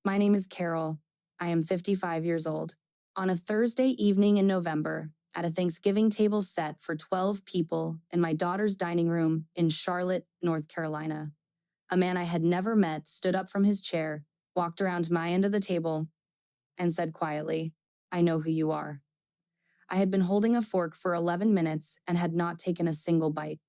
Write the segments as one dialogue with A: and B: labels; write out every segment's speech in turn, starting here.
A: My name is Carol. I am 55 years old. On a Thursday evening in November, at a Thanksgiving table set for 12 people in my daughter's dining room in Charlotte, North Carolina, a man I had never met stood up from his chair, walked around to my end of the table, and said quietly, "I know who you are." I had been holding a fork for 11 minutes and had not taken a single bite.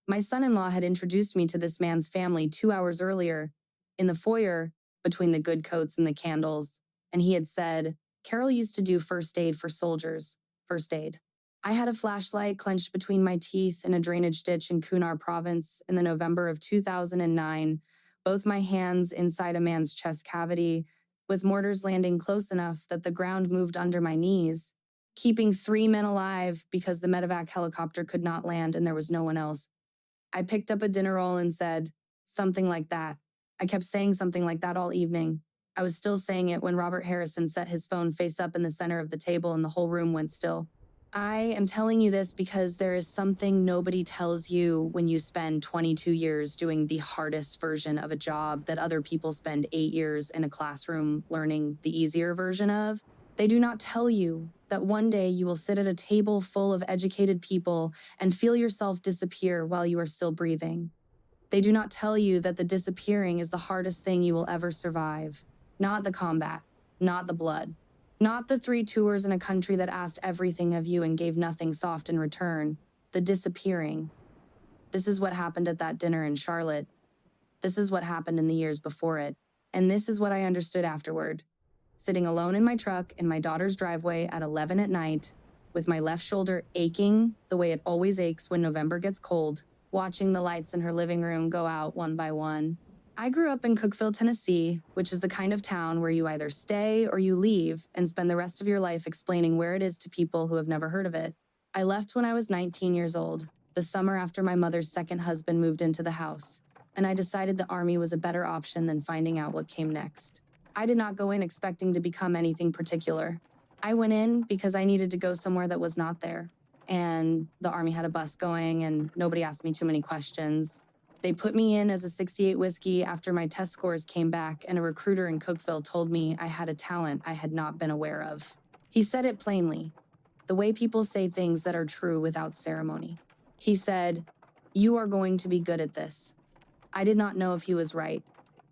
A: My son-in-law had introduced me to this man's family 2 hours earlier in the foyer between the good coats and the candles, and he had said, "Carol used to do first aid for soldiers, first aid." I had a flashlight clenched between my teeth in a drainage ditch in Kunar province in the November of 2009, both my hands inside a man's chest cavity, with mortars landing close enough that the ground moved under my knees, keeping 3 men alive because the medevac helicopter could not land and there was no one else. I picked up a dinner roll and said, "Something like that." I kept saying something like that all evening. I was still saying it when Robert Harrison set his phone face up in the center of the table and the whole room went still. I am telling you this because there is something nobody tells you when you spend 22 years doing the hardest version of a job that other people spend 8 years in a classroom learning the easier version of. They do not tell you that one day you will sit at a table full of educated people and feel yourself disappear while you are still breathing. They do not tell you that the disappearing is the hardest thing you will ever survive. Not the combat, not the blood, not the 3 tours in a country that asked everything of you and gave nothing soft in return. The disappearing. This is what happened at that dinner in Charlotte. This is what happened in the years before it. And this is what I understood afterward. Sitting alone in my truck in my daughter's driveway at 11 at night, with my left shoulder aching the way it always aches when November gets cold, watching the lights in her living room go out one by one. I grew up in Cookeville, Tennessee, which is the kind of town where you either stay or you leave and spend the rest of your life explaining where it is to people who have never heard of it. I left when I was 19 years old, the summer after my mother's second husband moved into the house, and I decided the Army was a better option than finding out what came next. I did not go in expecting to become anything particular. I went in because I needed to go somewhere that was not there. And the Army had a bus going and nobody asked me too many questions. They put me in as a 68 whiskey after my test scores came back and a recruiter in Cookeville told me I had a talent I had not been aware of. He said it plainly, the way people say things that are true without ceremony. He said, "You are going to be good at this." I did not know if he was right.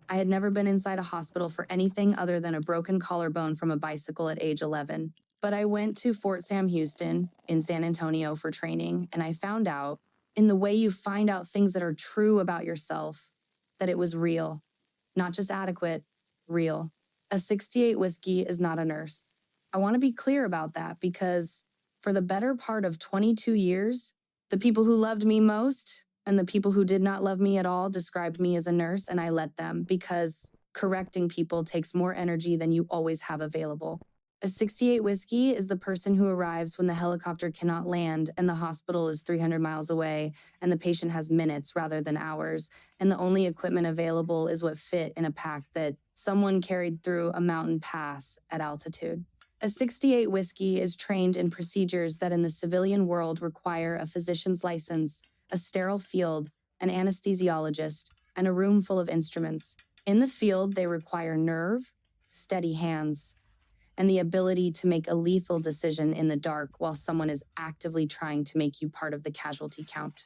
A: I had never been inside a hospital for anything other than a broken collarbone from a bicycle at age 11. But I went to Fort Sam Houston in San Antonio for training, and I found out, in the way you find out things that are true about yourself, that it was real. Not just adequate, real. A 68 whiskey is not a nurse. I want to be clear about that because for the better part of 22 years, the people who loved me most and the people who did not love me at all described me as a nurse, and I let them because correcting people takes more energy than you always have available. A 68 whiskey is the person who arrives when the helicopter cannot land and the hospital is 300 miles away and the patient has minutes rather than hours, and the only equipment available is what fit in a pack that someone carried through a mountain pass at altitude. A 68 whiskey is trained in procedures that in the civilian world require a physician's license, a sterile field, an anesthesiologist, and a room full of instruments. In the field, they require nerve, steady hands, and the ability to make a lethal decision in the dark while someone is actively trying to make you part of the casualty count.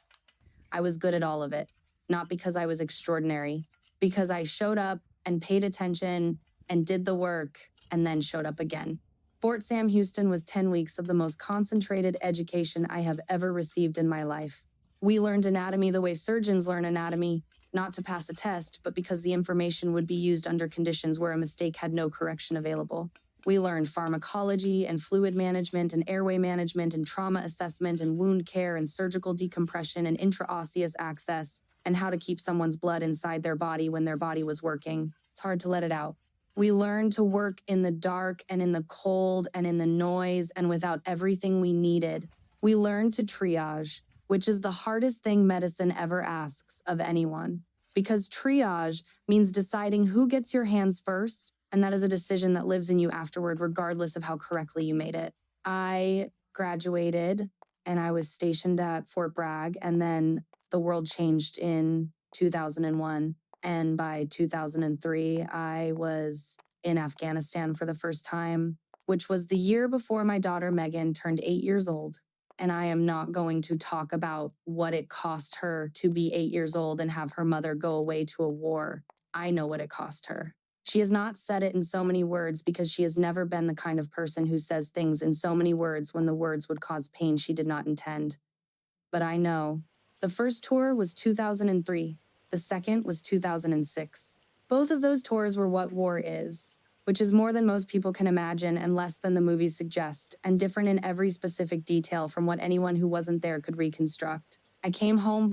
A: I was good at all of it, not because I was extraordinary, because I showed up and paid attention and did the work and then showed up again. Fort Sam Houston was 10 weeks of the most concentrated education I have ever received in my life. We learned anatomy the way surgeons learn anatomy, not to pass a test, but because the information would be used under conditions where a mistake had no correction available. We learned pharmacology and fluid management and airway management and trauma assessment and wound care and surgical decompression and intraosseous access and how to keep someone's blood inside their body when their body was working. It's hard to let it out. We learned to work in the dark and in the cold and in the noise and without everything we needed. We learned to triage, which is the hardest thing medicine ever asks of anyone. Because triage means deciding who gets your hands first, and that is a decision that lives in you afterward, regardless of how correctly you made it. I graduated and I was stationed at Fort Bragg, and then the world changed in 2001. And by 2003, I was in Afghanistan for the first time, which was the year before my daughter Megan turned 8 years old. And I am not going to talk about what it cost her to be 8 years old and have her mother go away to a war. I know what it cost her. She has not said it in so many words because she has never been the kind of person who says things in so many words when the words would cause pain she did not intend. But I know. The first tour was 2003. The second was 2006. Both of those tours were what war is, which is more than most people can imagine and less than the movies suggest, and different in every specific detail from what anyone who wasn't there could reconstruct. I came home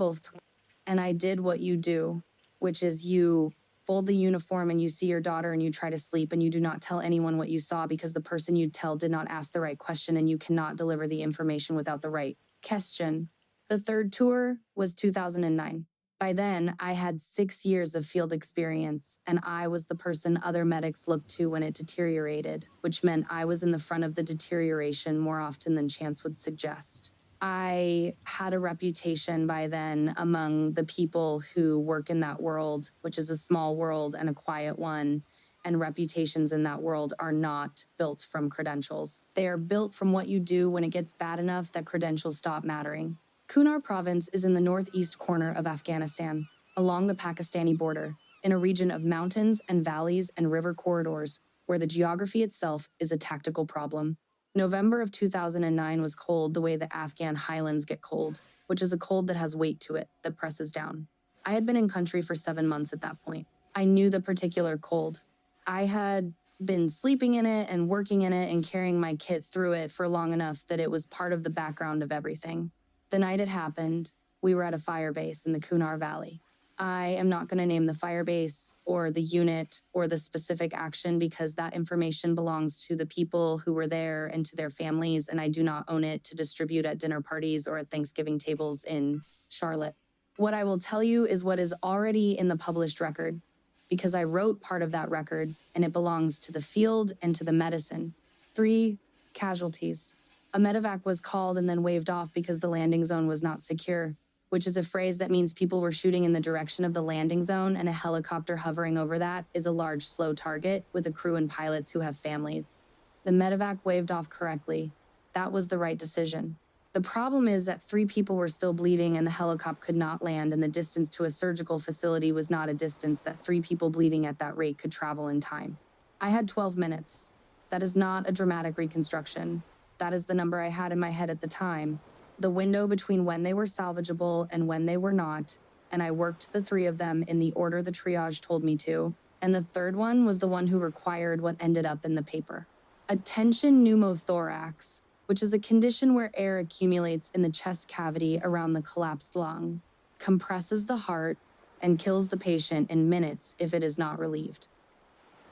A: and I did what you do, which is you fold the uniform and you see your daughter and you try to sleep and you do not tell anyone what you saw because the person you'd tell did not ask the right question and you cannot deliver the information without the right question. The third tour was 2009. By then, I had 6 years of field experience, and I was the person other medics looked to when it deteriorated, which meant I was in the front of the deterioration more often than chance would suggest. I had a reputation by then among the people who work in that world, which is a small world and a quiet one, and reputations in that world are not built from credentials. They are built from what you do when it gets bad enough that credentials stop mattering. Kunar province is in the northeast corner of Afghanistan, along the Pakistani border, in a region of mountains and valleys and river corridors, where the geography itself is a tactical problem. November of 2009 was cold the way the Afghan highlands get cold, which is a cold that has weight to it, that presses down. I had been in country for 7 months at that point. I knew the particular cold. I had been sleeping in it and working in it and carrying my kit through it for long enough that it was part of the background of everything. The night it happened, we were at a fire base in the Kunar Valley. I am not going to name the fire base or the unit or the specific action because that information belongs to the people who were there and to their families, and I do not own it to distribute at dinner parties or at Thanksgiving tables in Charlotte. What I will tell you is what is already in the published record, because I wrote part of that record, and it belongs to the field and to the medicine. 3 casualties. A medevac was called and then waved off because the landing zone was not secure, which is a phrase that means people were shooting in the direction of the landing zone and a helicopter hovering over that is a large, slow target with a crew and pilots who have families. The medevac waved off correctly. That was the right decision. The problem is that 3 people were still bleeding and the helicopter could not land, and the distance to a surgical facility was not a distance that 3 people bleeding at that rate could travel in time. I had 12 minutes. That is not a dramatic reconstruction. That is the number I had in my head at the time. The window between when they were salvageable and when they were not, and I worked the 3 of them in the order the triage told me to, and the third one was the one who required what ended up in the paper. A tension pneumothorax, which is a condition where air accumulates in the chest cavity around the collapsed lung, compresses the heart, and kills the patient in minutes if it is not relieved.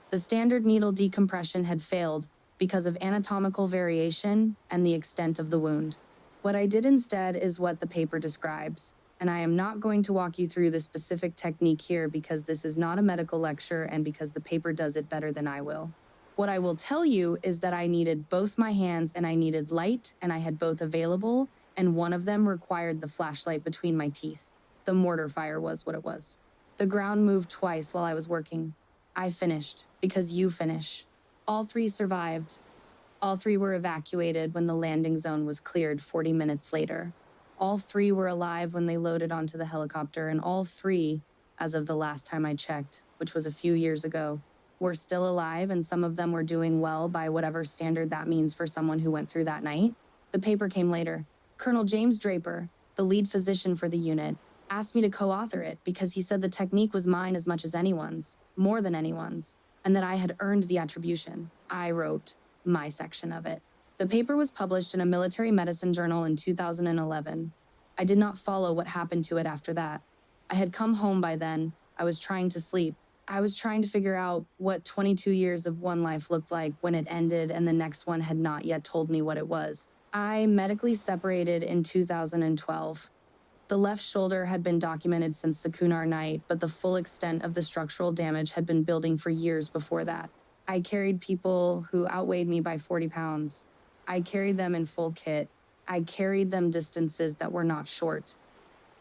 A: The standard needle decompression had failed because of anatomical variation and the extent of the wound. What I did instead is what the paper describes, and I am not going to walk you through the specific technique here because this is not a medical lecture and because the paper does it better than I will. What I will tell you is that I needed both my hands and I needed light, and I had both available, and one of them required the flashlight between my teeth. The mortar fire was what it was. The ground moved twice while I was working. I finished because you finish. All 3 survived. All 3 were evacuated when the landing zone was cleared 40 minutes later. All 3 were alive when they loaded onto the helicopter, and all 3, as of the last time I checked, which was a few years ago, were still alive, and some of them were doing well by whatever standard that means for someone who went through that night. The paper came later. Colonel James Draper, the lead physician for the unit, asked me to co-author it because he said the technique was mine as much as anyone's, more than anyone's, and that I had earned the attribution. I wrote my section of it. The paper was published in a military medicine journal in 2011. I did not follow what happened to it after that. I had come home by then. I was trying to sleep. I was trying to figure out what 22 years of one life looked like when it ended and the next one had not yet told me what it was. I medically separated in 2012. The left shoulder had been documented since the Kunar night, but the full extent of the structural damage had been building for years before that. I carried people who outweighed me by 40 pounds. I carried them in full kit. I carried them distances that were not short.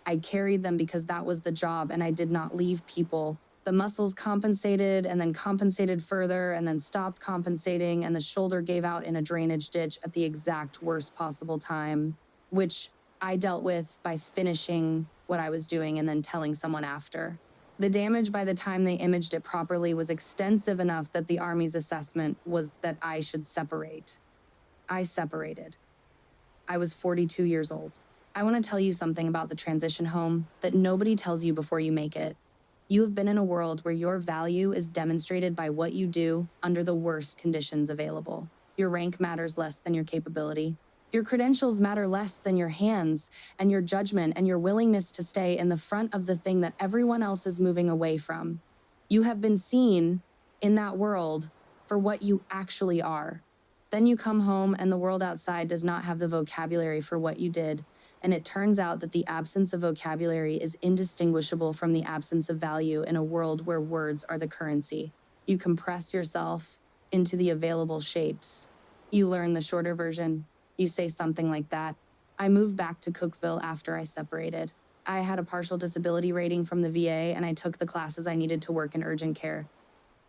A: I carried them because that was the job, and I did not leave people. The muscles compensated and then compensated further and then stopped compensating, and the shoulder gave out in a drainage ditch at the exact worst possible time, which I dealt with by finishing what I was doing and then telling someone after. The damage by the time they imaged it properly was extensive enough that the Army's assessment was that I should separate. I separated. I was 42 years old. I want to tell you something about the transition home that nobody tells you before you make it. You have been in a world where your value is demonstrated by what you do under the worst conditions available. Your rank matters less than your capability. Your credentials matter less than your hands and your judgment and your willingness to stay in the front of the thing that everyone else is moving away from. You have been seen in that world for what you actually are. Then you come home and the world outside does not have the vocabulary for what you did. And it turns out that the absence of vocabulary is indistinguishable from the absence of value in a world where words are the currency. You compress yourself into the available shapes. You learn the shorter version. You say something like that. I moved back to Cookville after I separated. I had a partial disability rating from the VA, and I took the classes I needed to work in urgent care.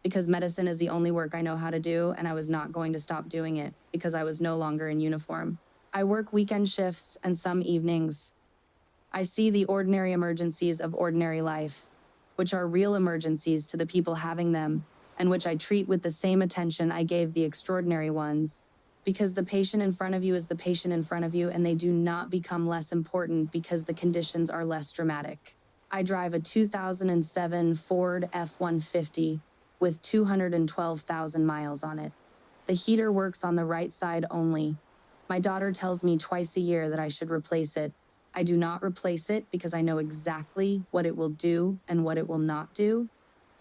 A: Because medicine is the only work I know how to do, and I was not going to stop doing it because I was no longer in uniform. I work weekend shifts and some evenings. I see the ordinary emergencies of ordinary life, which are real emergencies to the people having them, and which I treat with the same attention I gave the extraordinary ones. Because the patient in front of you is the patient in front of you, and they do not become less important because the conditions are less dramatic. I drive a 2007 Ford F-150 with 212,000 miles on it. The heater works on the right side only. My daughter tells me twice a year that I should replace it. I do not replace it because I know exactly what it will do and what it will not do.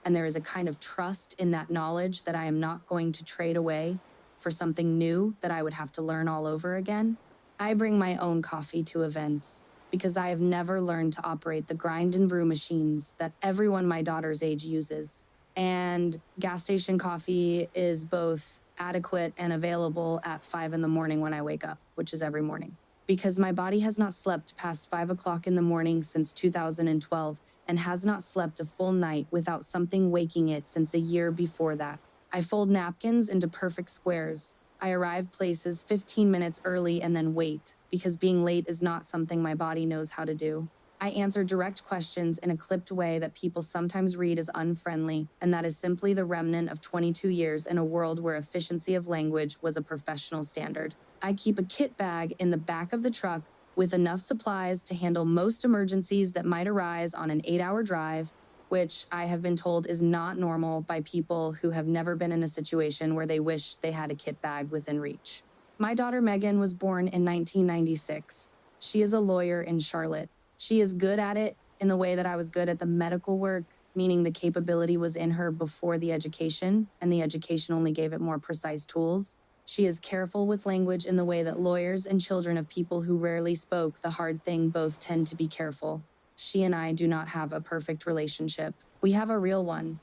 A: And there is a kind of trust in that knowledge that I am not going to trade away for something new that I would have to learn all over again. I bring my own coffee to events because I have never learned to operate the grind and brew machines that everyone my daughter's age uses. And gas station coffee is both adequate and available at 5 in the morning when I wake up, which is every morning. Because my body has not slept past 5 o'clock in the morning since 2012 and has not slept a full night without something waking it since a year before that. I fold napkins into perfect squares. I arrive places 15 minutes early and then wait, because being late is not something my body knows how to do. I answer direct questions in a clipped way that people sometimes read as unfriendly, and that is simply the remnant of 22 years in a world where efficiency of language was a professional standard. I keep a kit bag in the back of the truck with enough supplies to handle most emergencies that might arise on an 8-hour drive, which I have been told is not normal by people who have never been in a situation where they wish they had a kit bag within reach. My daughter Megan was born in 1996. She is a lawyer in Charlotte. She is good at it in the way that I was good at the medical work, meaning the capability was in her before the education, and the education only gave it more precise tools. She is careful with language in the way that lawyers and children of people who rarely spoke the hard thing both tend to be careful. She and I do not have a perfect relationship. We have a real one,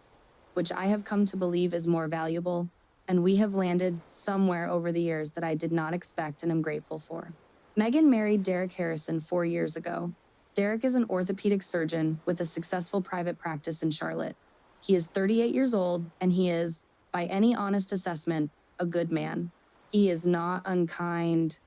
A: which I have come to believe is more valuable, and we have landed somewhere over the years that I did not expect and am grateful for. Megan married Derek Harrison 4 years ago. Derek is an orthopedic surgeon with a successful private practice in Charlotte. He is 38 years old, and he is, by any honest assessment, a good man. He is not unkind.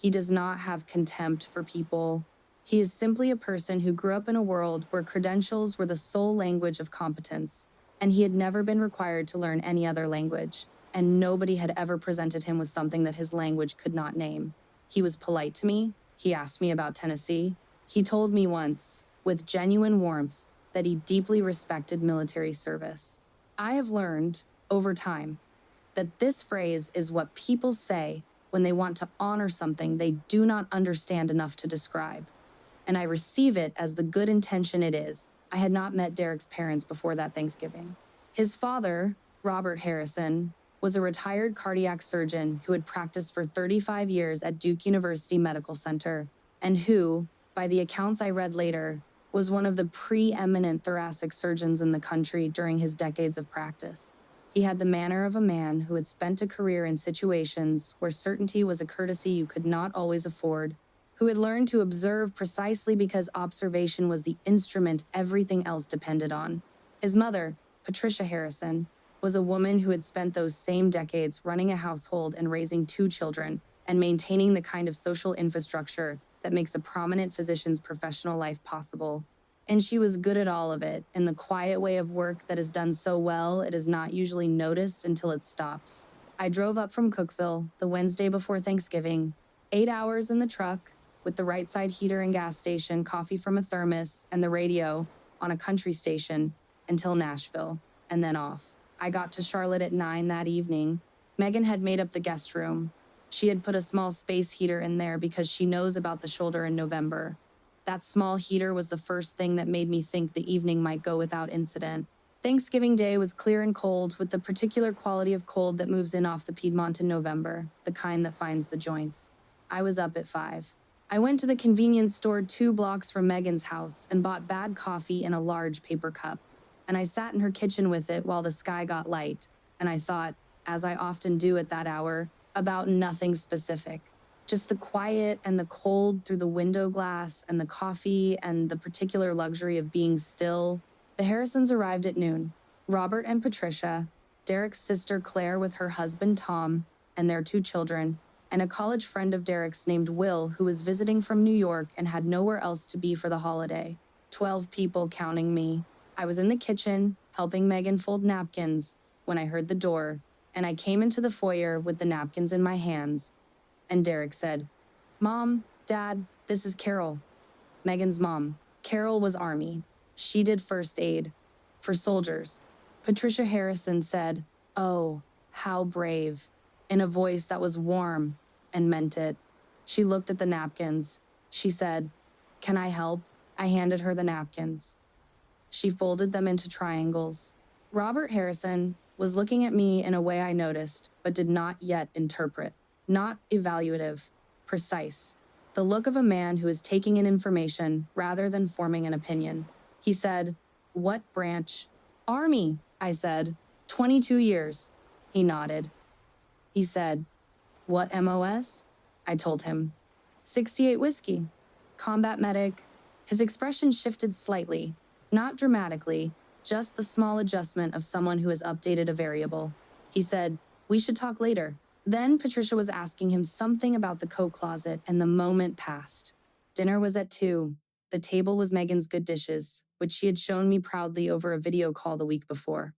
A: He does not have contempt for people. He is simply a person who grew up in a world where credentials were the sole language of competence, and he had never been required to learn any other language, and nobody had ever presented him with something that his language could not name. He was polite to me. He asked me about Tennessee. He told me once, with genuine warmth, that he deeply respected military service. I have learned, over time, that this phrase is what people say when they want to honor something they do not understand enough to describe. And I receive it as the good intention it is. I had not met Derek's parents before that Thanksgiving. His father, Robert Harrison, was a retired cardiac surgeon who had practiced for 35 years at Duke University Medical Center, and who, by the accounts I read later, was one of the preeminent thoracic surgeons in the country during his decades of practice. He had the manner of a man who had spent a career in situations where certainty was a courtesy you could not always afford, who had learned to observe precisely because observation was the instrument everything else depended on. His mother, Patricia Harrison, was a woman who had spent those same decades running a household and raising two children and maintaining the kind of social infrastructure that makes a prominent physician's professional life possible. And she was good at all of it, in the quiet way of work that is done so well it is not usually noticed until it stops. I drove up from Cookville the Wednesday before Thanksgiving, 8 hours in the truck, with the right side heater and gas station, coffee from a thermos, and the radio on a country station, until Nashville, and then off. I got to Charlotte at 9 that evening. Megan had made up the guest room. She had put a small space heater in there because she knows about the shoulder in November. That small heater was the first thing that made me think the evening might go without incident. Thanksgiving Day was clear and cold, with the particular quality of cold that moves in off the Piedmont in November, the kind that finds the joints. I was up at 5. I went to the convenience store 2 blocks from Megan's house and bought bad coffee in a large paper cup. And I sat in her kitchen with it while the sky got light, and I thought, as I often do at that hour, about nothing specific. Just the quiet and the cold through the window glass and the coffee and the particular luxury of being still. The Harrisons arrived at noon. Robert and Patricia, Derek's sister Claire with her husband Tom, and their 2 children, and a college friend of Derek's named Will, who was visiting from New York and had nowhere else to be for the holiday. 12 people counting me. I was in the kitchen, helping Megan fold napkins, when I heard the door, and I came into the foyer with the napkins in my hands. And Derek said, "Mom, Dad, this is Carol." Megan's mom. Carol was Army. She did first aid for soldiers. Patricia Harrison said, "Oh, how brave," in a voice that was warm and meant it. She looked at the napkins. She said, "Can I help?" I handed her the napkins. She folded them into triangles. Robert Harrison was looking at me in a way I noticed, but did not yet interpret. Not evaluative, precise. The look of a man who is taking in information rather than forming an opinion. He said, "What branch?" "Army," I said. 22 years. He nodded. He said, "What MOS?" I told him. 68 Whiskey. Combat medic. His expression shifted slightly, not dramatically, just the small adjustment of someone who has updated a variable. He said, "We should talk later." Then Patricia was asking him something about the coat closet, and the moment passed. Dinner was at 2. The table was Megan's good dishes, which she had shown me proudly over a video call the week before.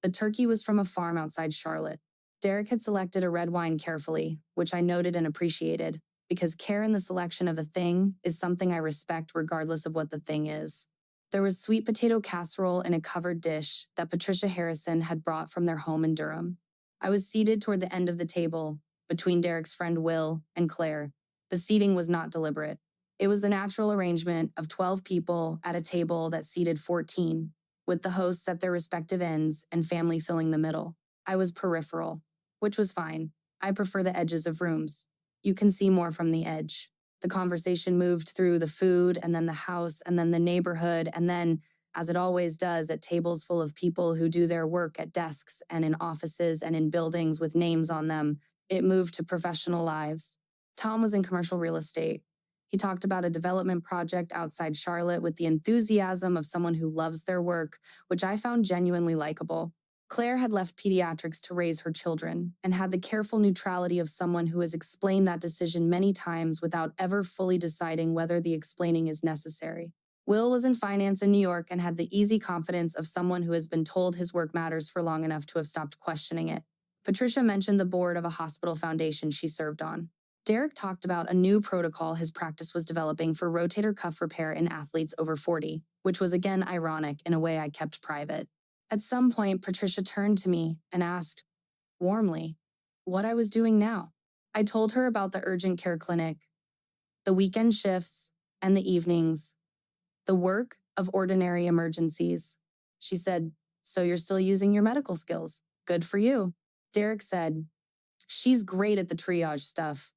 A: The turkey was from a farm outside Charlotte. Derek had selected a red wine carefully, which I noted and appreciated, because care in the selection of a thing is something I respect regardless of what the thing is. There was sweet potato casserole in a covered dish that Patricia Harrison had brought from their home in Durham. I was seated toward the end of the table, between Derek's friend Will and Claire. The seating was not deliberate. It was the natural arrangement of 12 people at a table that seated 14, with the hosts at their respective ends and family filling the middle. I was peripheral, which was fine. I prefer the edges of rooms. You can see more from the edge. The conversation moved through the food and then the house and then the neighborhood and then, as it always does at tables full of people who do their work at desks and in offices and in buildings with names on them, it moved to professional lives. Tom was in commercial real estate. He talked about a development project outside Charlotte with the enthusiasm of someone who loves their work, which I found genuinely likable. Claire had left pediatrics to raise her children and had the careful neutrality of someone who has explained that decision many times without ever fully deciding whether the explaining is necessary. Will was in finance in New York and had the easy confidence of someone who has been told his work matters for long enough to have stopped questioning it. Patricia mentioned the board of a hospital foundation she served on. Derek talked about a new protocol his practice was developing for rotator cuff repair in athletes over 40, which was again ironic in a way I kept private. At some point, Patricia turned to me and asked, warmly, what I was doing now. I told her about the urgent care clinic, the weekend shifts, and the evenings, the work of ordinary emergencies. She said, "So you're still using your medical skills. Good for you." Derek said, "She's great at the triage stuff.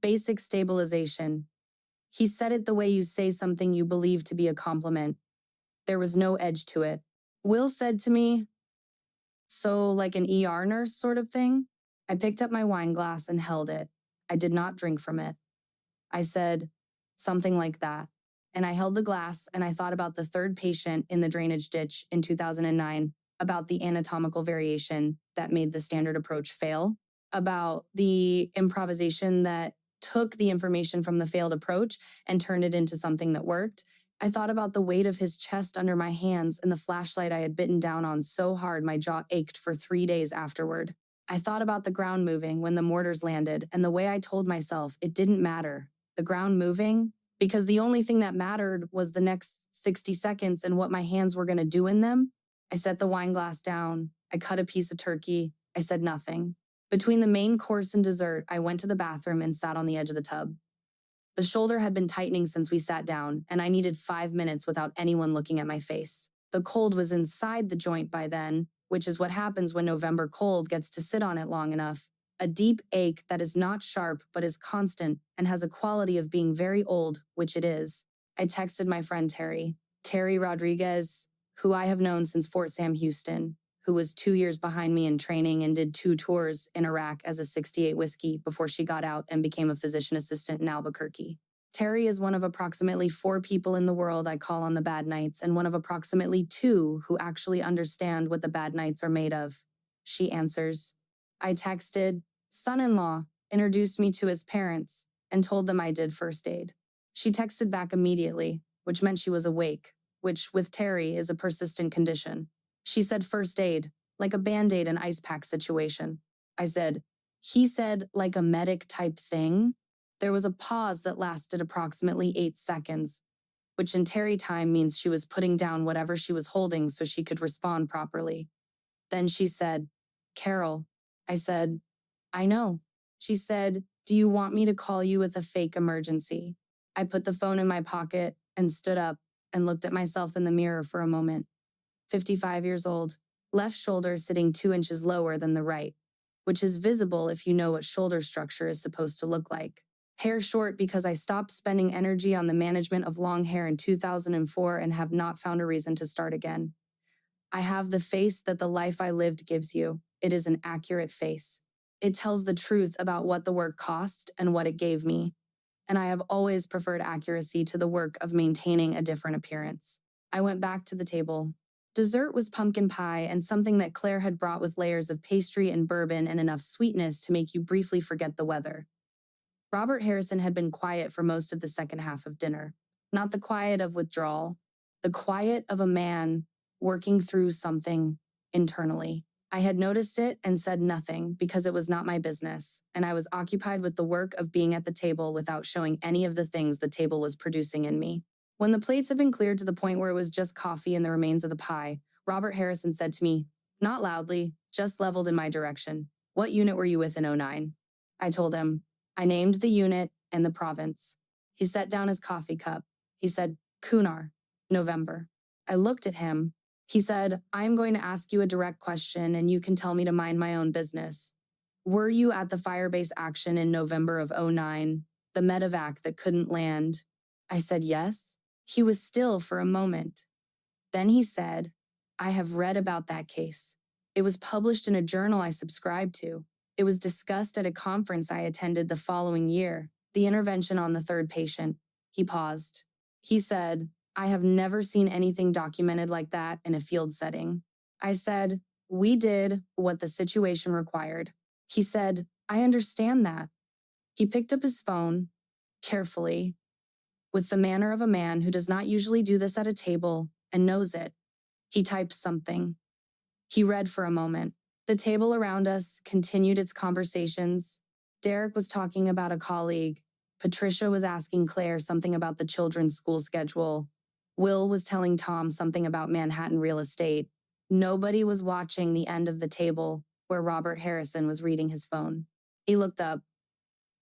A: Basic stabilization." He said it the way you say something you believe to be a compliment. There was no edge to it. Will said to me, "So like an ER nurse sort of thing?" I picked up my wine glass and held it. I did not drink from it. I said, "Something like that." and I held the glass and I thought about the third patient in the drainage ditch in 2009, about the anatomical variation that made the standard approach fail, about the improvisation that took the information from the failed approach and turned it into something that worked. I thought about the weight of his chest under my hands and the flashlight I had bitten down on so hard my jaw ached for 3 days afterward. I thought about the ground moving when the mortars landed and the way I told myself it didn't matter. The ground moving, because the only thing that mattered was the next 60 seconds and what my hands were going to do in them. I set the wine glass down. I cut a piece of turkey. I said nothing. Between the main course and dessert, I went to the bathroom and sat on the edge of the tub. The shoulder had been tightening since we sat down, and I needed 5 minutes without anyone looking at my face. The cold was inside the joint by then, which is what happens when November cold gets to sit on it long enough. A deep ache that is not sharp but is constant and has a quality of being very old, which it is. I texted my friend Terry Rodriguez, who I have known since Fort Sam Houston, who was 2 years behind me in training and did 2 tours in Iraq as a 68 whiskey before she got out and became a physician assistant in Albuquerque. Terry is one of approximately 4 people in the world I call on the bad nights and one of approximately 2 who actually understand what the bad nights are made of. She answers. I texted, son-in-law, introduced me to his parents, and told them I did first aid. She texted back immediately, which meant she was awake, which with Terry is a persistent condition. She said first aid, like a Band-Aid and ice pack situation. I said, he said like a medic type thing? There was a pause that lasted approximately 8 seconds, which in Terry time means she was putting down whatever she was holding so she could respond properly. Then she said, Carol. I said, I know. She said, do you want me to call you with a fake emergency? I put the phone in my pocket and stood up and looked at myself in the mirror for a moment. 55 years old, left shoulder sitting 2 inches lower than the right, which is visible if you know what shoulder structure is supposed to look like. Hair short because I stopped spending energy on the management of long hair in 2004 and have not found a reason to start again. I have the face that the life I lived gives you. It is an accurate face. It tells the truth about what the work cost and what it gave me. And I have always preferred accuracy to the work of maintaining a different appearance. I went back to the table. Dessert was pumpkin pie and something that Claire had brought with layers of pastry and bourbon and enough sweetness to make you briefly forget the weather. Robert Harrison had been quiet for most of the second half of dinner. Not the quiet of withdrawal, the quiet of a man working through something internally. I had noticed it and said nothing because it was not my business, and I was occupied with the work of being at the table without showing any of the things the table was producing in me. When the plates had been cleared to the point where it was just coffee and the remains of the pie, Robert Harrison said to me, not loudly, just leveled in my direction, what unit were you with in '09? I told him. I named the unit and the province. He set down his coffee cup. He said, Kunar, November. I looked at him. He said, I'm going to ask you a direct question and you can tell me to mind my own business. Were you at the firebase action in November of '09, the medevac that couldn't land? I said, yes. He was still for a moment. Then he said, I have read about that case. It was published in a journal I subscribed to. It was discussed at a conference I attended the following year, the intervention on the third patient. He paused. He said, I have never seen anything documented like that in a field setting. I said, we did what the situation required. He said, I understand that. He picked up his phone, carefully, with the manner of a man who does not usually do this at a table and knows it. He typed something. He read for a moment. The table around us continued its conversations. Derek was talking about a colleague. Patricia was asking Claire something about the children's school schedule. Will was telling Tom something about Manhattan real estate. Nobody was watching the end of the table where Robert Harrison was reading his phone. He looked up.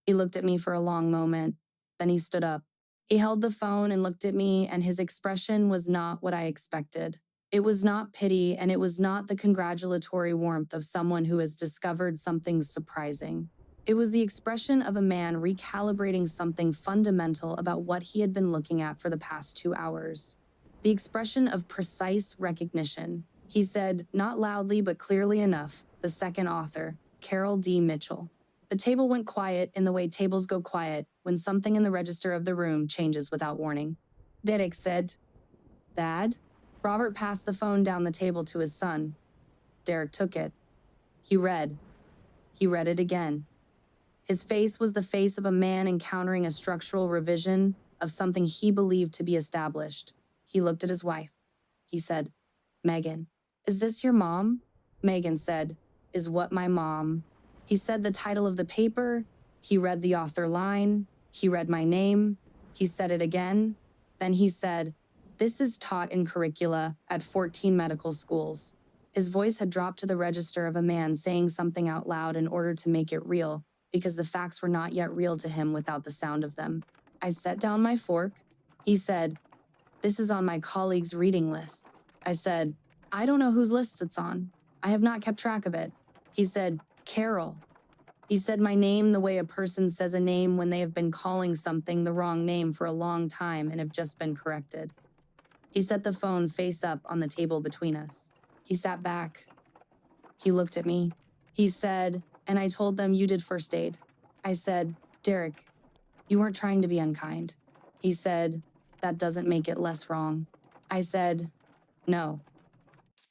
A: He looked at me for a long moment. Then he stood up. He held the phone and looked at me, and his expression was not what I expected. It was not pity, and it was not the congratulatory warmth of someone who has discovered something surprising. It was the expression of a man recalibrating something fundamental about what he had been looking at for the past 2 hours. The expression of precise recognition. He said, not loudly but clearly enough, the second author, Carol D. Mitchell. The table went quiet in the way tables go quiet when something in the register of the room changes without warning. Derek said. Dad? Robert passed the phone down the table to his son. Derek took it. He read. He read it again. His face was the face of a man encountering a structural revision of something he believed to be established. He looked at his wife. He said, Megan, is this your mom? Megan said, is what my mom. He said the title of the paper. He read the author line. He read my name. He said it again. Then he said, this is taught in curricula at 14 medical schools. His voice had dropped to the register of a man saying something out loud in order to make it real, because the facts were not yet real to him without the sound of them. I set down my fork. He said, this is on my colleagues' reading lists. I said, I don't know whose lists it's on. I have not kept track of it. He said, Carol. He said my name the way a person says a name when they have been calling something the wrong name for a long time and have just been corrected. He set the phone face up on the table between us. He sat back. He looked at me. He said, and I told them you did first aid. I said, Derek, you weren't trying to be unkind. He said, that doesn't make it less wrong. I said, no,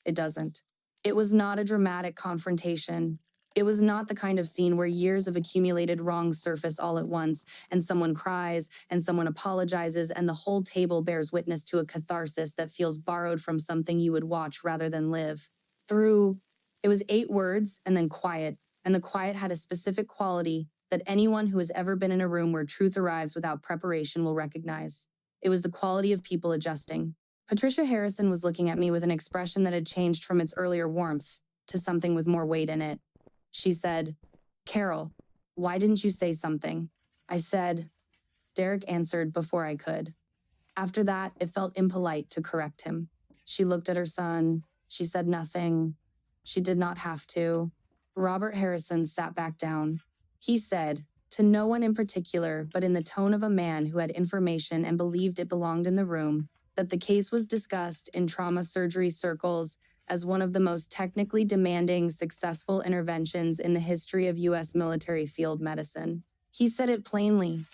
A: it doesn't. It was not a dramatic confrontation. It was not the kind of scene where years of accumulated wrongs surface all at once, and someone cries, and someone apologizes, and the whole table bears witness to a catharsis that feels borrowed from something you would watch rather than live. It was 8 words, and then quiet, and the quiet had a specific quality that anyone who has ever been in a room where truth arrives without preparation will recognize. It was the quality of people adjusting. Patricia Harrison was looking at me with an expression that had changed from its earlier warmth to something with more weight in it. She said, Carol, why didn't you say something? I said, Derek answered before I could. After that, it felt impolite to correct him. She looked at her son. She said nothing. She did not have to. Robert Harrison sat back down. He said, to no one in particular, but in the tone of a man who had information and believed it belonged in the room, that the case was discussed in trauma surgery circles as one of the most technically demanding, successful interventions in the history of U.S. military field medicine. He said it plainly,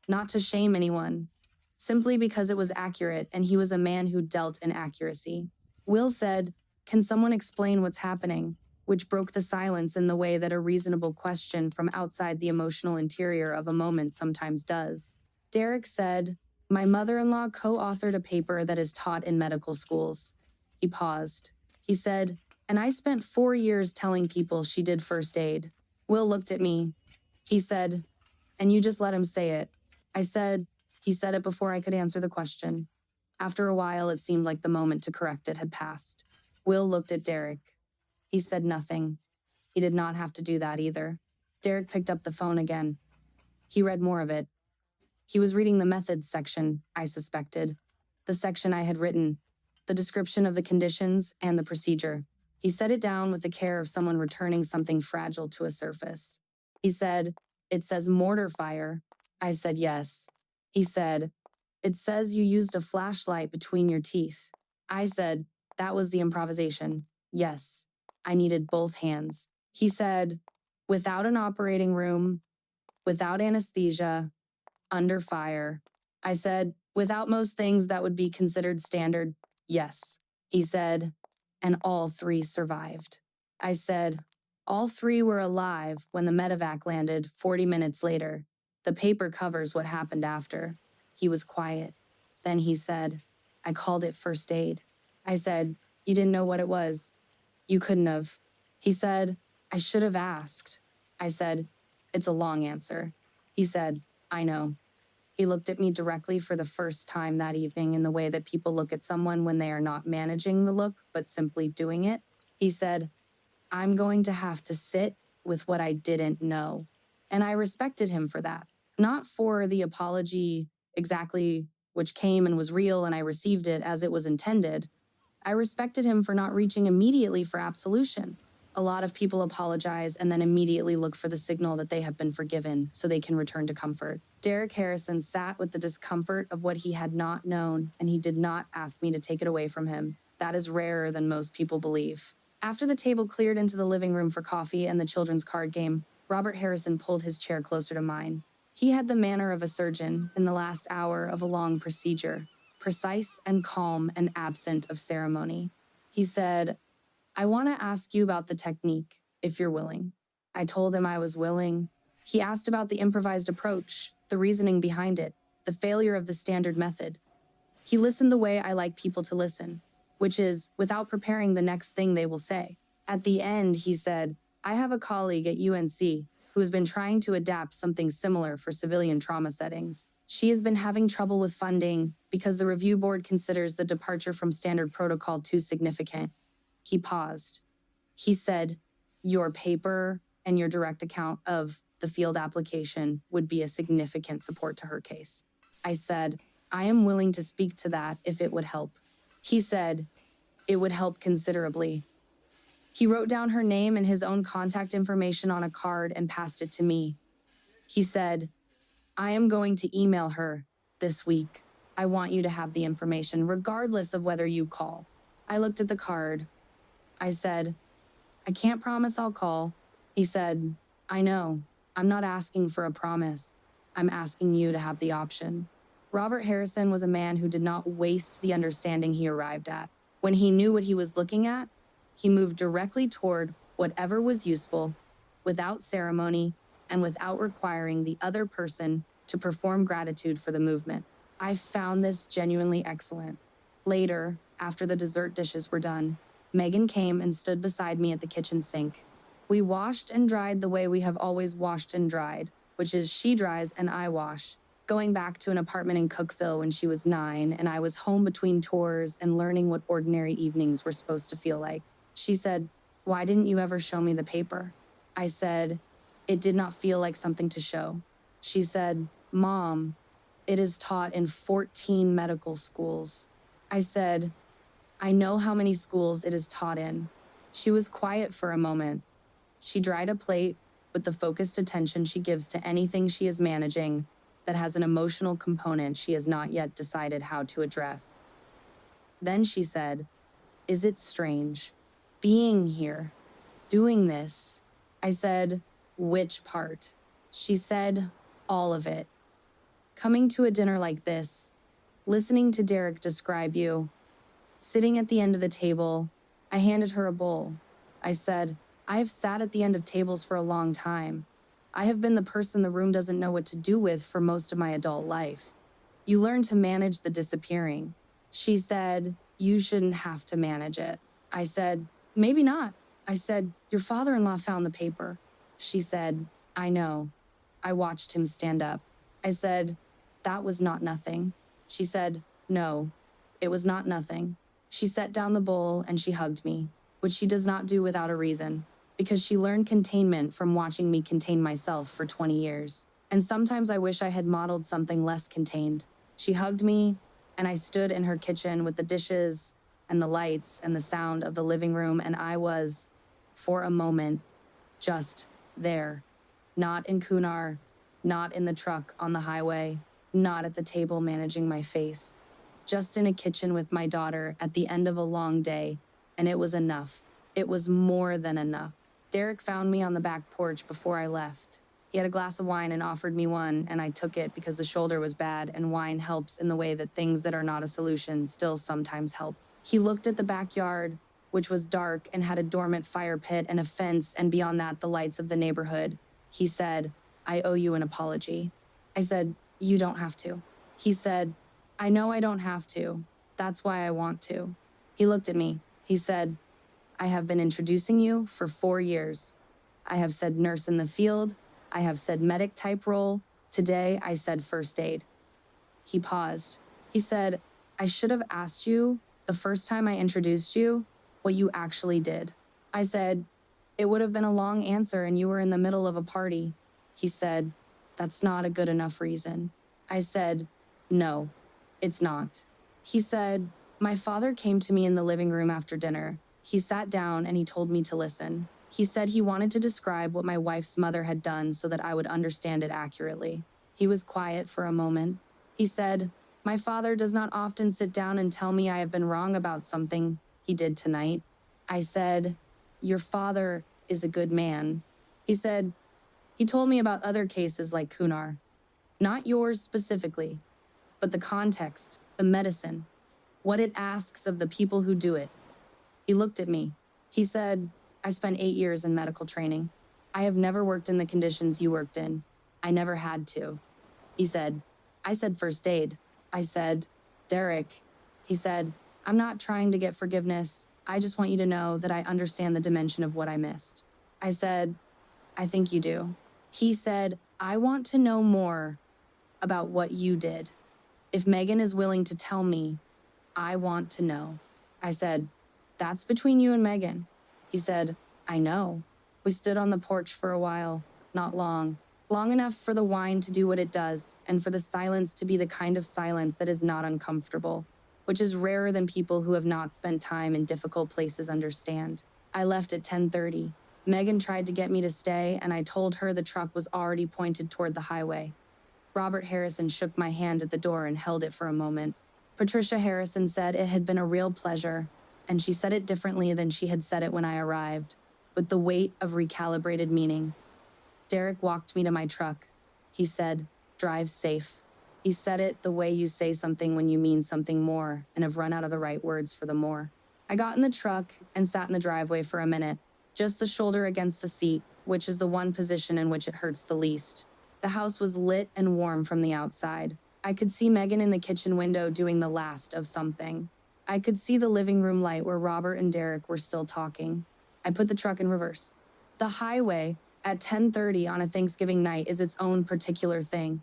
A: not to shame anyone, simply because it was accurate and he was a man who dealt in accuracy. Will said, can someone explain what's happening? Which broke the silence in the way that a reasonable question from outside the emotional interior of a moment sometimes does. Derek said, my mother-in-law co-authored a paper that is taught in medical schools. He paused. He said, and I spent 4 years telling people she did first aid. Will looked at me. He said, and you just let him say it. I said, he said it before I could answer the question. After a while, it seemed like the moment to correct it had passed. Will looked at Derek. He said nothing. He did not have to do that either. Derek picked up the phone again. He read more of it. He was reading the methods section, I suspected. The section I had written. The description of the conditions and the procedure. He set it down with the care of someone returning something fragile to a surface. He said, it says mortar fire. I said yes. He said, it says you used a flashlight between your teeth. I said, that was the improvisation. Yes, I needed both hands. He said, without an operating room, without anesthesia, under fire. I said, without most things that would be considered standard, yes. He said, and all 3 survived. I said, all 3 were alive when the medevac landed 40 minutes later. The paper covers what happened after. He was quiet. Then he said, I called it first aid. I said, you didn't know what it was. You couldn't have. He said, I should have asked. I said, it's a long answer. He said, I know. He looked at me directly for the first time that evening in the way that people look at someone when they are not managing the look, but simply doing it. He said, I'm going to have to sit with what I didn't know. And I respected him for that. Not for the apology exactly, which came and was real and I received it as it was intended. I respected him for not reaching immediately for absolution. A lot of people apologize and then immediately look for the signal that they have been forgiven so they can return to comfort. Derek Harrison sat with the discomfort of what he had not known, and he did not ask me to take it away from him. That is rarer than most people believe. After the table cleared into the living room for coffee and the children's card game, Robert Harrison pulled his chair closer to mine. He had the manner of a surgeon in the last hour of a long procedure, precise and calm and absent of ceremony. He said, I want to ask you about the technique, if you're willing. I told him I was willing. He asked about the improvised approach, the reasoning behind it, the failure of the standard method. He listened the way I like people to listen, which is without preparing the next thing they will say. At the end, he said, I have a colleague at UNC who has been trying to adapt something similar for civilian trauma settings. She has been having trouble with funding because the review board considers the departure from standard protocol too significant. He paused. He said, your paper and your direct account of the field application would be a significant support to her case. I said, I am willing to speak to that if it would help. He said, it would help considerably. He wrote down her name and his own contact information on a card and passed it to me. He said, I am going to email her this week. I want you to have the information regardless of whether you call. I looked at the card. I said, I can't promise I'll call. He said, I know. I'm not asking for a promise. I'm asking you to have the option. Robert Harrison was a man who did not waste the understanding he arrived at. When he knew what he was looking at, he moved directly toward whatever was useful, without ceremony, and without requiring the other person to perform gratitude for the movement. I found this genuinely excellent. Later, after the dessert dishes were done, Megan came and stood beside me at the kitchen sink. We washed and dried the way we have always washed and dried, which is she dries and I wash. Going back to an apartment in Cookville when she was 9 and I was home between tours and learning what ordinary evenings were supposed to feel like. She said, why didn't you ever show me the paper? I said, it did not feel like something to show. She said, Mom, it is taught in 14 medical schools. I said, I know how many schools it is taught in. She was quiet for a moment. She dried a plate with the focused attention she gives to anything she is managing that has an emotional component she has not yet decided how to address. Then she said, is it strange? Being here, doing this. I said, which part? She said, all of it. Coming to a dinner like this, listening to Derek describe you, sitting at the end of the table, I handed her a bowl. I said, I have sat at the end of tables for a long time. I have been the person the room doesn't know what to do with for most of my adult life. You learn to manage the disappearing. She said, you shouldn't have to manage it. I said, maybe not. I said, your father-in-law found the paper. She said, I know. I watched him stand up. I said, that was not nothing. She said, no, it was not nothing. She set down the bowl and she hugged me, which she does not do without a reason, because she learned containment from watching me contain myself for 20 years. And sometimes I wish I had modeled something less contained. She hugged me, and I stood in her kitchen with the dishes and the lights and the sound of the living room, and I was, for a moment, just there. Not in Kunar, not in the truck on the highway, not at the table managing my face. Just in a kitchen with my daughter at the end of a long day, and it was enough. It was more than enough. Derek found me on the back porch before I left. He had a glass of wine and offered me one, and I took it because the shoulder was bad, and wine helps in the way that things that are not a solution still sometimes help. He looked at the backyard, which was dark and had a dormant fire pit and a fence, and beyond that, the lights of the neighborhood. He said, I owe you an apology. I said, you don't have to. He said, I know I don't have to. That's why I want to. He looked at me. He said, I have been introducing you for 4 years. I have said nurse in the field. I have said medic type role. Today, I said first aid. He paused. He said, I should have asked you the first time I introduced you what you actually did. I said, it would have been a long answer and you were in the middle of a party. He said, that's not a good enough reason. I said, no, it's not. He said, my father came to me in the living room after dinner. He sat down and he told me to listen. He said he wanted to describe what my wife's mother had done so that I would understand it accurately. He was quiet for a moment. He said, my father does not often sit down and tell me I have been wrong about something. He did tonight. I said, your father is a good man. He said, he told me about other cases like Kunar. Not yours specifically, but the context, The medicine. What it asks of the people who do it. He looked at me. He said, I spent 8 years in medical training. I have never worked in the conditions you worked in. I never had to. He said, I said first aid. I said, Derek. He said, I'm not trying to get forgiveness. I just want you to know that I understand the dimension of what I missed. I said, I think you do. He said, I want to know more about what you did. If Megan is willing to tell me, I want to know. I said, that's between you and Megan. He said, I know. We stood on the porch for a while, not long. Long enough for the wine to do what it does, and for the silence to be the kind of silence that is not uncomfortable, which is rarer than people who have not spent time in difficult places understand. I left at 10:30. Megan tried to get me to stay, and I told her the truck was already pointed toward the highway. Robert Harrison shook my hand at the door and held it for a moment. Patricia Harrison said it had been a real pleasure, and she said it differently than she had said it when I arrived, with the weight of recalibrated meaning. Derek walked me to my truck. He said, drive safe. He said it the way you say something when you mean something more and have run out of the right words for the more. I got in the truck and sat in the driveway for a minute, just the shoulder against the seat, which is the one position in which it hurts the least. The house was lit and warm from the outside. I could see Megan in the kitchen window doing the last of something. I could see the living room light where Robert and Derek were still talking. I put the truck in reverse. The highway at 10:30 on a Thanksgiving night is its own particular thing.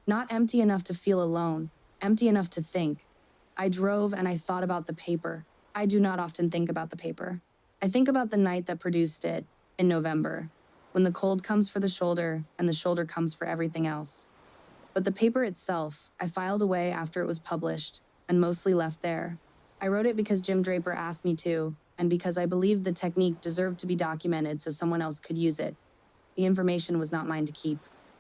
A: Not empty enough to feel alone, empty enough to think. I drove and I thought about the paper. I do not often think about the paper. I think about the night that produced it, in November, when the cold comes for the shoulder and the shoulder comes for everything else. But the paper itself, I filed away after it was published and mostly left there. I wrote it because Jim Draper asked me to, and because I believed the technique deserved to be documented so someone else could use it. The information was not mine to keep.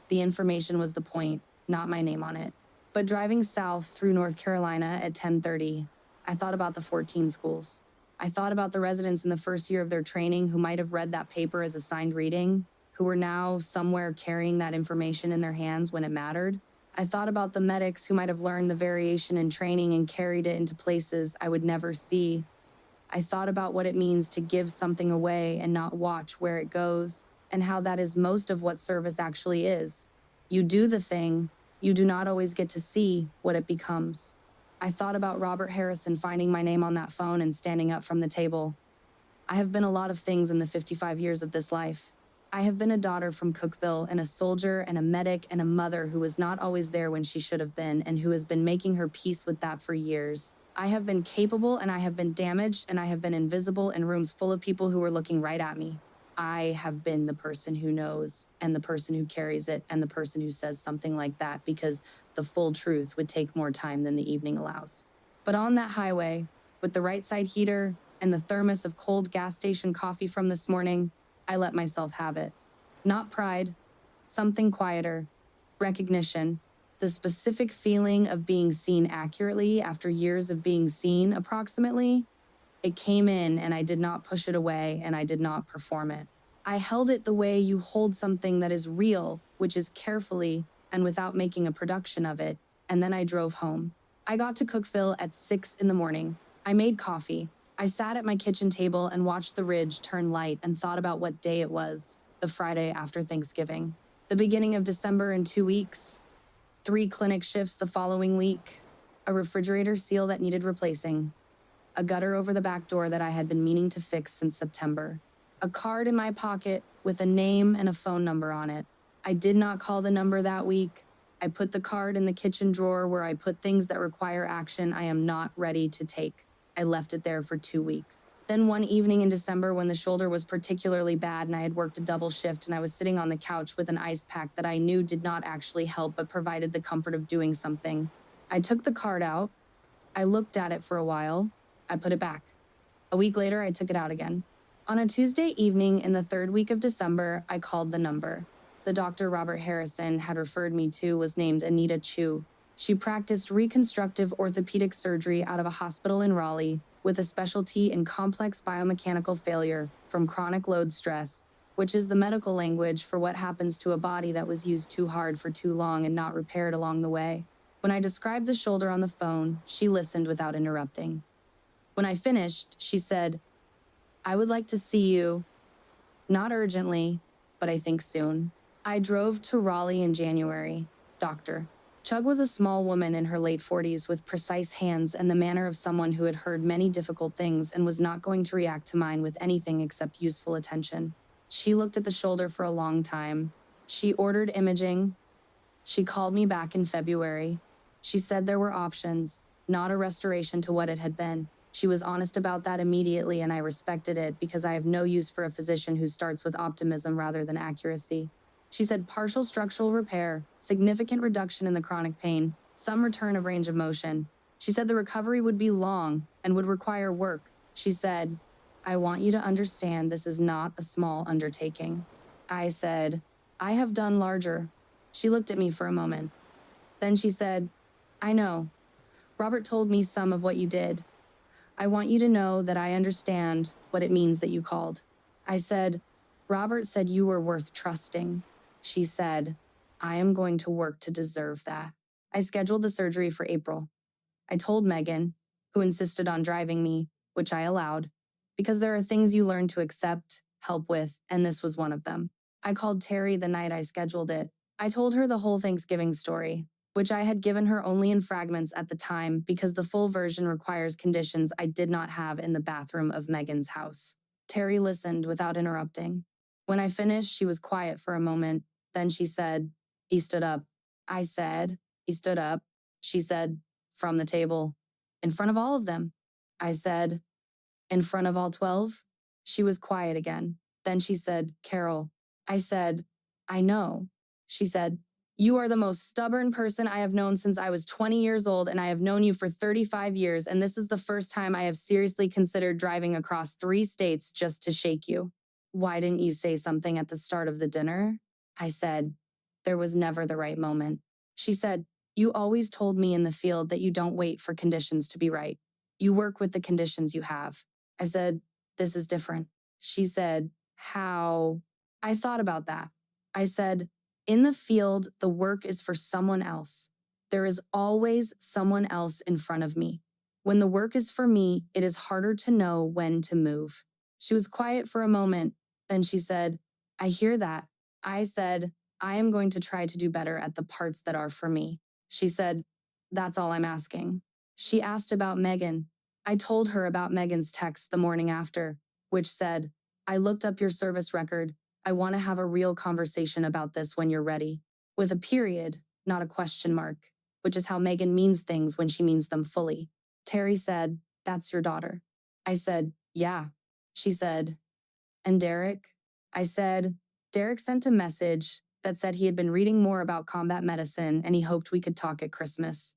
A: The information was the point, not my name on it. But driving south through North Carolina at 10:30, I thought about the 14 schools. I thought about the residents in the first year of their training who might have read that paper as assigned reading, who were now somewhere carrying that information in their hands when it mattered. I thought about the medics who might have learned the variation in training and carried it into places I would never see. I thought about what it means to give something away and not watch where it goes, and how that is most of what service actually is. You do the thing, you do not always get to see what it becomes. I thought about Robert Harrison finding my name on that phone and standing up from the table. I have been a lot of things in the 55 years of this life. I have been a daughter from Cookville and a soldier and a medic and a mother who was not always there when she should have been and who has been making her peace with that for years. I have been capable and I have been damaged and I have been invisible in rooms full of people who were looking right at me. I have been the person who knows and the person who carries it and the person who says something like that because the full truth would take more time than the evening allows. But on that highway, with the right side heater and the thermos of cold gas station coffee from this morning, I let myself have it. Not pride, something quieter, recognition, the specific feeling of being seen accurately after years of being seen approximately. It came in and I did not push it away and I did not perform it. I held it the way you hold something that is real, which is carefully and without making a production of it, and then I drove home. I got to Cookville at 6 in the morning. I made coffee. I sat at my kitchen table and watched the ridge turn light and thought about what day it was, the Friday after Thanksgiving. The beginning of December in 2 weeks, 3 clinic shifts the following week, a refrigerator seal that needed replacing, a gutter over the back door that I had been meaning to fix since September, a card in my pocket with a name and a phone number on it. I did not call the number that week. I put the card in the kitchen drawer where I put things that require action I am not ready to take. I left it there for 2 weeks. Then one evening in December when the shoulder was particularly bad and I had worked a double shift and I was sitting on the couch with an ice pack that I knew did not actually help but provided the comfort of doing something. I took the card out. I looked at it for a while. I put it back. A week later, I took it out again. On a Tuesday evening in the 3rd week of December, I called the number. The doctor Robert Harrison had referred me to was named Anita Chu. She practiced reconstructive orthopedic surgery out of a hospital in Raleigh with a specialty in complex biomechanical failure from chronic load stress, which is the medical language for what happens to a body that was used too hard for too long and not repaired along the way. When I described the shoulder on the phone, she listened without interrupting. When I finished, she said, "I would like to see you, not urgently, but I think soon." I drove to Raleigh in January. Doctor. Chug was a small woman in her late 40s with precise hands and the manner of someone who had heard many difficult things and was not going to react to mine with anything except useful attention. She looked at the shoulder for a long time. She ordered imaging. She called me back in February. She said there were options, not a restoration to what it had been. She was honest about that immediately, and I respected it because I have no use for a physician who starts with optimism rather than accuracy. She said partial structural repair, significant reduction in the chronic pain, some return of range of motion. She said the recovery would be long and would require work. She said, "I want you to understand this is not a small undertaking." I said, "I have done larger." She looked at me for a moment. Then she said, "I know. Robert told me some of what you did. I want you to know that I understand what it means that you called." I said, "Robert said you were worth trusting." She said, "I am going to work to deserve that." I scheduled the surgery for April. I told Megan, who insisted on driving me, which I allowed, because there are things you learn to accept, help with, and this was one of them. I called Terry the night I scheduled it. I told her the whole Thanksgiving story, which I had given her only in fragments at the time because the full version requires conditions I did not have in the bathroom of Megan's house. Terry listened without interrupting. When I finished, she was quiet for a moment. Then she said, "He stood up." I said, "He stood up." She said, "From the table." "In front of all of them." I said, "In front of all 12? She was quiet again. Then she said, "Carol." I said, "I know." She said, "You are the most stubborn person I have known since I was 20 years old, and I have known you for 35 years, and this is the first time I have seriously considered driving across 3 states just to shake you. Why didn't you say something at the start of the dinner?" I said, "There was never the right moment." She said, "You always told me in the field that you don't wait for conditions to be right. You work with the conditions you have." I said, "This is different." She said, "How?" I thought about that. I said, "In the field, the work is for someone else. There is always someone else in front of me. When the work is for me, it is harder to know when to move." She was quiet for a moment. Then she said, "I hear that." I said, "I am going to try to do better at the parts that are for me." She said, "That's all I'm asking." She asked about Megan. I told her about Megan's text the morning after, which said, "I looked up your service record. I want to have a real conversation about this when you're ready." With a period, not a question mark, which is how Megan means things when she means them fully. Terry said, "That's your daughter." I said, "Yeah." She said, "And Derek?" I said, "Derek sent a message that said he had been reading more about combat medicine and he hoped we could talk at Christmas.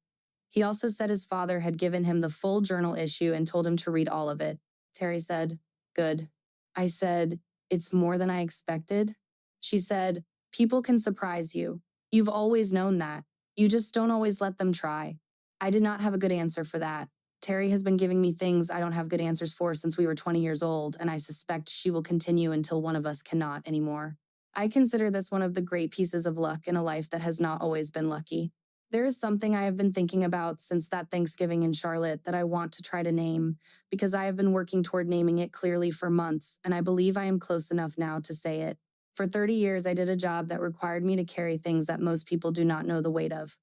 A: He also said his father had given him the full journal issue and told him to read all of it." Terry said, "Good." I said, "It's more than I expected." She said, "People can surprise you. You've always known that. You just don't always let them try." I did not have a good answer for that. Terry has been giving me things I don't have good answers for since we were 20 years old, and I suspect she will continue until one of us cannot anymore. I consider this one of the great pieces of luck in a life that has not always been lucky. There is something I have been thinking about since that Thanksgiving in Charlotte that I want to try to name, because I have been working toward naming it clearly for months, and I believe I am close enough now to say it. For 30 years, I did a job that required me to carry things that most people do not know the weight of.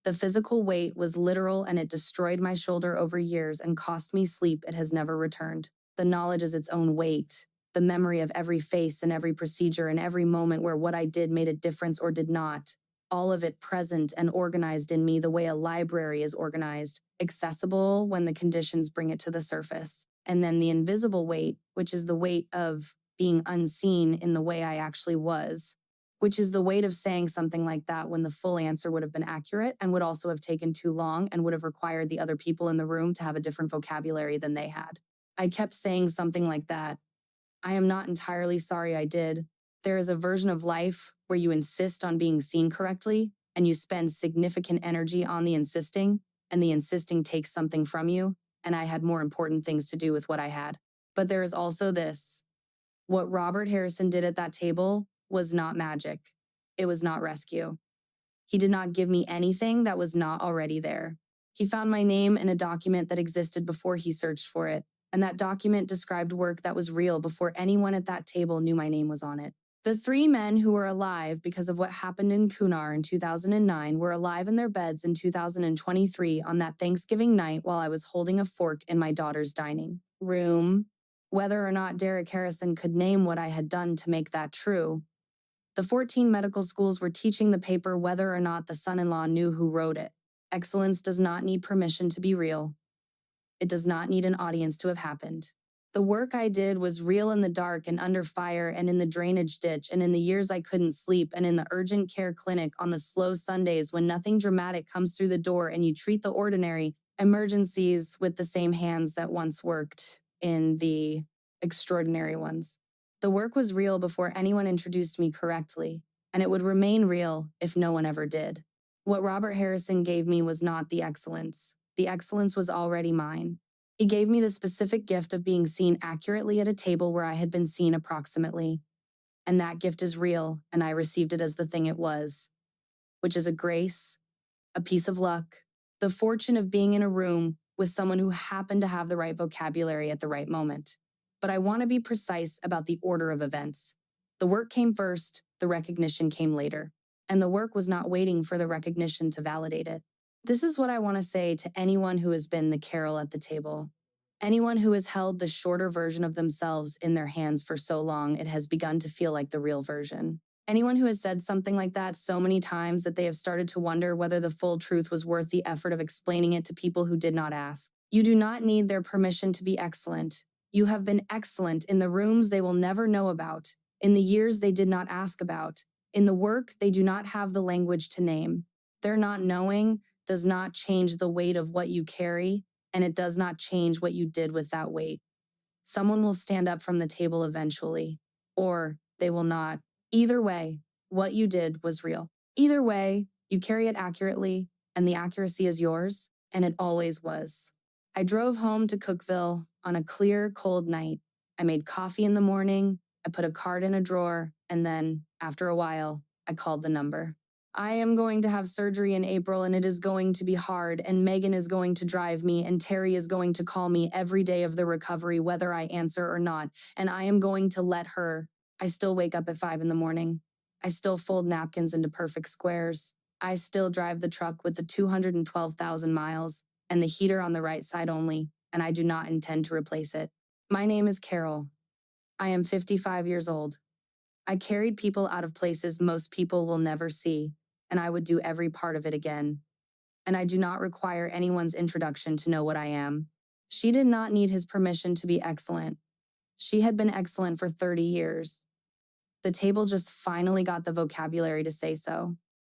A: The physical weight was literal, and it destroyed my shoulder over years and cost me sleep it has never returned. The knowledge is its own weight. The memory of every face and every procedure and every moment where what I did made a difference or did not. All of it present and organized in me the way a library is organized, accessible when the conditions bring it to the surface. And then the invisible weight, which is the weight of being unseen in the way I actually was, which is the weight of saying something like that when the full answer would have been accurate and would also have taken too long and would have required the other people in the room to have a different vocabulary than they had. I kept saying something like that. I am not entirely sorry I did. There is a version of life where you insist on being seen correctly, and you spend significant energy on the insisting, and the insisting takes something from you, and I had more important things to do with what I had. But there is also this. What Robert Harrison did at that table was not magic. It was not rescue. He did not give me anything that was not already there. He found my name in a document that existed before he searched for it, and that document described work that was real before anyone at that table knew my name was on it. The three men who were alive because of what happened in Kunar in 2009 were alive in their beds in 2023 on that Thanksgiving night while I was holding a fork in my daughter's dining room. Whether or not Derek Harrison could name what I had done to make that true, the 14 medical schools were teaching the paper whether or not the son-in-law knew who wrote it. Excellence does not need permission to be real. It does not need an audience to have happened. The work I did was real in the dark and under fire and in the drainage ditch and in the years I couldn't sleep and in the urgent care clinic on the slow Sundays when nothing dramatic comes through the door and you treat the ordinary emergencies with the same hands that once worked in the extraordinary ones. The work was real before anyone introduced me correctly, and it would remain real if no one ever did. What Robert Harrison gave me was not the excellence. The excellence was already mine. He gave me the specific gift of being seen accurately at a table where I had been seen approximately. And that gift is real, and I received it as the thing it was, which is a grace, a piece of luck, the fortune of being in a room with someone who happened to have the right vocabulary at the right moment. But I want to be precise about the order of events. The work came first, the recognition came later. And the work was not waiting for the recognition to validate it. This is what I want to say to anyone who has been the Carol at the table. Anyone who has held the shorter version of themselves in their hands for so long it has begun to feel like the real version. Anyone who has said something like that so many times that they have started to wonder whether the full truth was worth the effort of explaining it to people who did not ask. You do not need their permission to be excellent. You have been excellent in the rooms they will never know about, in the years they did not ask about, in the work they do not have the language to name. Their not knowing does not change the weight of what you carry, and it does not change what you did with that weight. Someone will stand up from the table eventually, or they will not. Either way, what you did was real. Either way, you carry it accurately, and the accuracy is yours, and it always was. I drove home to Cookville on a clear, cold night. I made coffee in the morning, I put a card in a drawer, and then, after a while, I called the number. I am going to have surgery in April and it is going to be hard, and Megan is going to drive me, and Terry is going to call me every day of the recovery whether I answer or not, and I am going to let her. I still wake up at 5 in the morning. I still fold napkins into perfect squares. I still drive the truck with the 212,000 miles and the heater on the right side only, and I do not intend to replace it. My name is Carol. I am 55 years old. I carried people out of places most people will never see, and I would do every part of it again. And I do not require anyone's introduction to know what I am. She did not need his permission to be excellent. She had been excellent for 30 years. The table just finally got the vocabulary to say so.